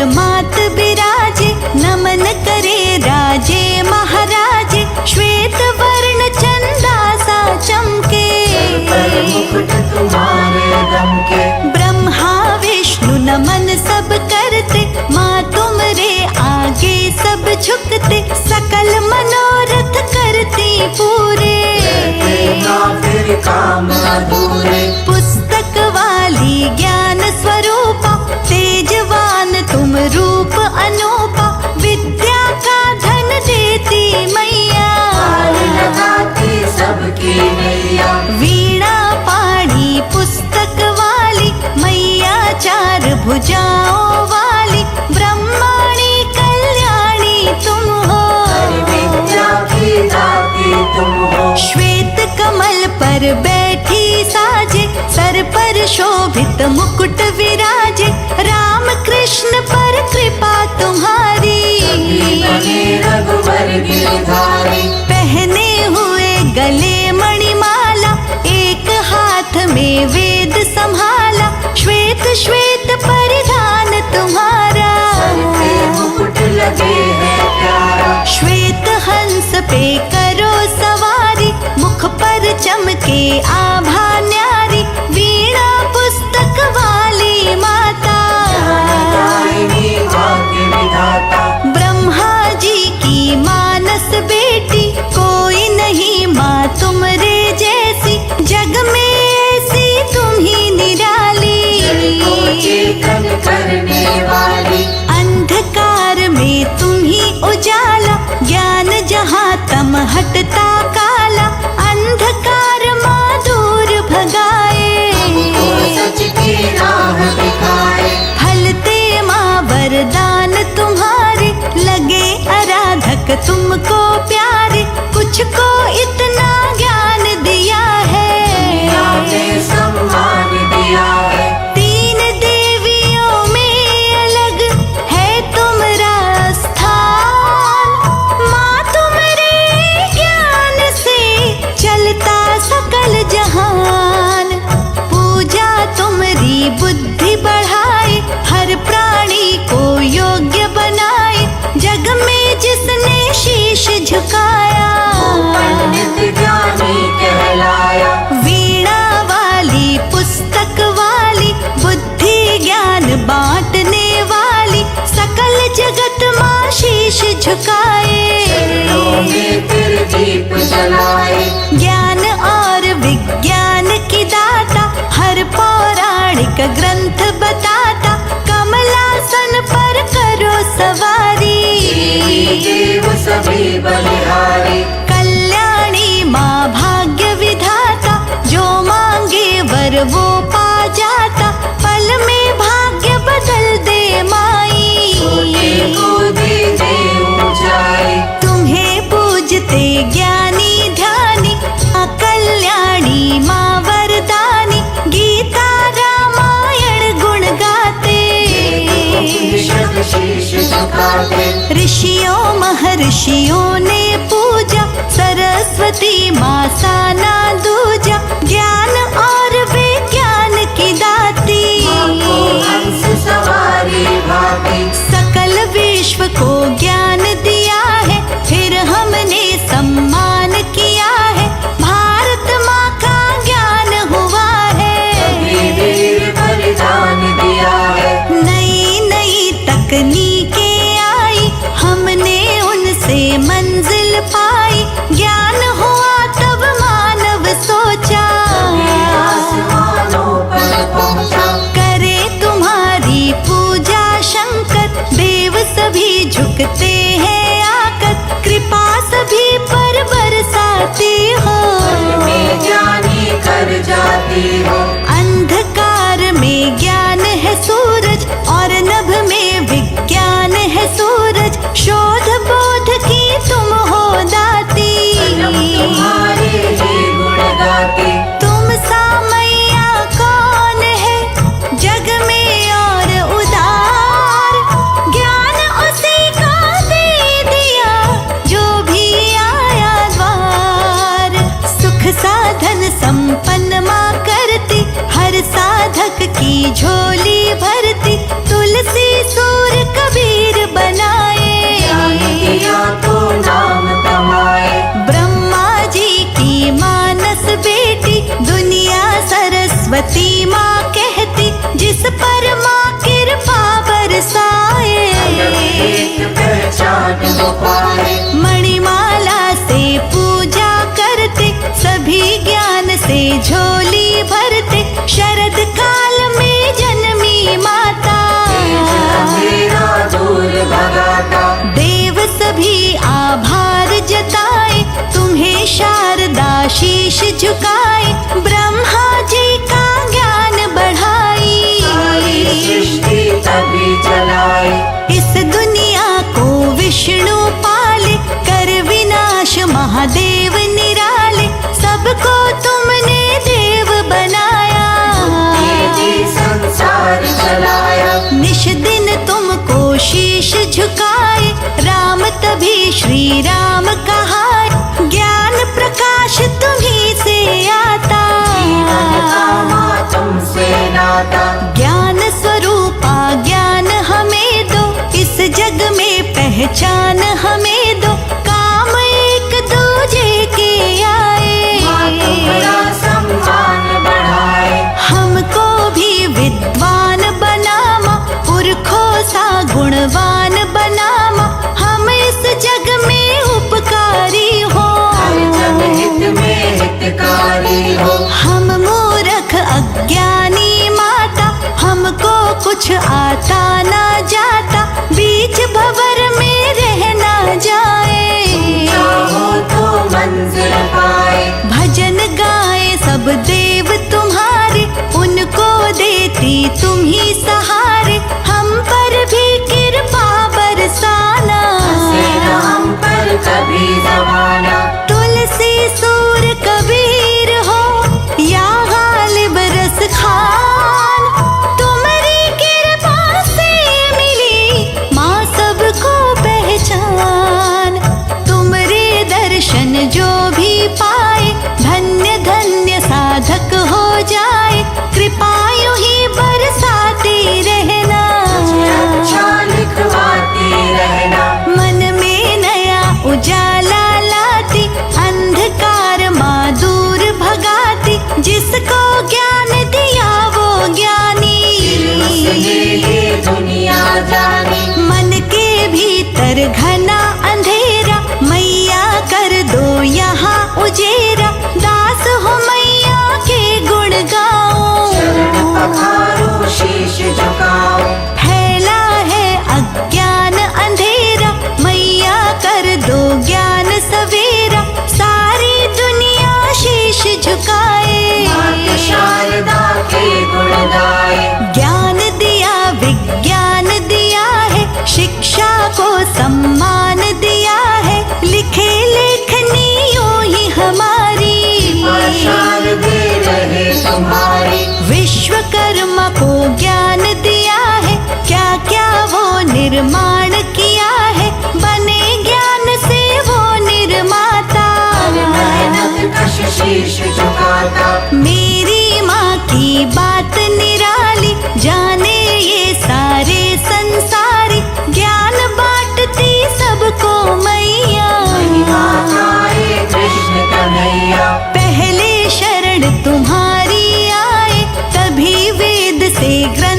मात बिराजे, नमन करे राजे महाराजे। श्वेत वर्ण चंदा सा चमके, मुकुट तुम्हारे दमके। ब्रह्मा विष्णु नमन सब करते, माँ तुमरे आगे सब झुकते। सकल मनोरथ करती पूरे, फिर काम अधूरे। पुस्तक वाली ज्ञान स्वरूपा, तेजवान तुम रूप अनूपा। विद्या का धन देती मैया, लगाती सबकी नैया। वीणा पाणी पुस्तक वाली मैया, चार भुजाओं वाली। ब्रह्माणी कल्याणी तुम हो, विद्या की दाती तुम हो। श्वेत कमल पर बैठी साजे, सर पर शोभित मुकुट विराजे। राम कृष्ण पर कृपा तुम्हारी, बने रघुवर गिरधारी। पहने हुए गले मणिमाला, एक हाथ में वेद संभाला। श्वेत श्वेत परिधान तुम्हारा, मुकुट लगे है प्यारा। श्वेत हंस पे करो सवारी, मुख पर चमके आभा न्यारी। वीणा पुस्तक वाली माता, भाग्य विधाता। ब्रह्मा जी की मानस बेटी, कोई नहीं माँ तुमरे जैसी। जग में ऐसी तुम ही निराली, चेतन करने वाली। अंधकार में तुम ही उजाला, ज्ञान जहाँ तम हटता काला। अंधकार माँ दूर भगाए, सच की राह दिखाए। फलते माँ वरदान तुम्हारे, लगे आराधक तुमको प्यारे। कुछ को इतना ज्ञान दिया है, आपने सम्मान दिया है। तीन देवियों में अलग है तुम्हारा स्थान। माँ तुम्हारे ज्ञान से चलता सकल जहान। पूजा तुम्हारी बुद्धि बढ़ाए, हर प्राणी को योग्य बनाए। जग में जिसने शीश झुकाया, पंडित ज्ञानी कहलाया। वीणा वाली पुस्तक वाली, बुद्धि ज्ञान बांटने वाली। सकल जगत माँ शीश झुकाए, तेरे दीप जलाए। ज्ञान और विज्ञान की दाता, हर पौराणिक ग्रंथ बताता। कमलासन पर करो सवारी, देव सभी बलिहारी। कल्याणी माँ भाग्य विधाता, जो मांगे वर वो पा जाता। पल में भाग्य बदल दे माई, को दे दे ऊंचाई। तुम्हें पूजते ज्ञानी ध्यानी, कल्याणी माँ वरदानी। गीता रामायण गुण गाते, शीश झुकाते। ऋषियों महर्षियों ने पूजा, सरस्वती माँ साना दूजा। ज्ञान और विज्ञान की दाती, हंस सवारी भाती। सकल विश्व को ज्ञान दिया है, फिर हमने सम्मान किया है। भारत माँ का ज्ञान हुआ है, वीर बलिदान दिया है। नई नई तकनीकें आई, हमने उनसे मंजिल पाई। ज्ञान हुआ तब मानव सोचा, आसमानों पर पहुंचा। करे तुम्हारी पूजा शंकर। देव सभी झुकते हैं आकर, कृपा सभी पर बरसाती हो। में ज्ञानी कर जाती हो। अंधकार में ज्ञान है सूरज, और नभ में विज्ञान है सूरज। शोध बोध की तुम हो दाती, तुम्हारे ही गुण गाती। तुम सा मैया कौन है जग में और उदार। ज्ञान उसी का दे दिया, जो भी आया द्वार। सुख साधन संपन्न माँ करती, हर साधक की झोली भरती। तुलसी सूर झुकाता। ज्ञान स्वरूपा ज्ञान हमें दो, इस जग में पहचान हमें दो, काम एक दूजे के आए। तुम्हारा सम्मान बढ़ाए। हमको भी विद्वान बनामा, पुरखों सा गुणवान बनामा, हम इस जग में उपकारी हो। हर जन हित में हितकारी हो। हम मूर्ख अज्ञानी माता, हमको कुछ आता ना जाता, बीच भंवर में रह ना जाए। चाहो तो मंजिल पाए। भजन गाए सब देव तुम्हारे, उनको देती तुम ही सहारे, हम पर भी कृपा बरसाना। हंसे न हम पर कभी ज़माना। तुलसी सूर कबीर हो या गालिब रस खान, तुम्हारी कृपा से मिली माँ सबको पहचान। तुम्हारे दर्शन जो भी पाए, धन्य धन्य साधक हो जाए, कृपा यूं ही बरसाती रहना। अच्छा लिखवाती रहना। मन में नया उजाला लाती, अंधकार माँ दूर भगाती, जिसको ज्ञान दिया वो ज्ञानी। ये दुनिया जाने। मन के भीतर घना अंधेरा, मैया कर दो यहाँ उजेरा, दास हो मैया के गुण गाओ। चरण पखारो शीश झुकाओ। फैला है अज्ञान अंधेरा, मैया कर दो ज्ञान सवेरा, सारी दुनिया शीश झुकाए। मात शारदा के गुण गाए। ज्ञान दिया विज्ञान दिया है, शिक्षा को सम्मान दिया है, लिखे लेखनी यूं ही हमारी। शारदे रहे तुम्हारी। विश्वकर्मा को ज्ञान दिया है, क्या क्या वो निर्माण किया है, बने ज्ञान से वो निर्माता। मेहनत कश शीश झुकाता। मेरी माँ की बात निराली, जाने ये सारे संसारी, ज्ञान बांटती सबको मैया। महिमा गाए कृष्ण कन्हैया। पहले शरण तुम्हारी आए, तभी वेद से ग्रंथ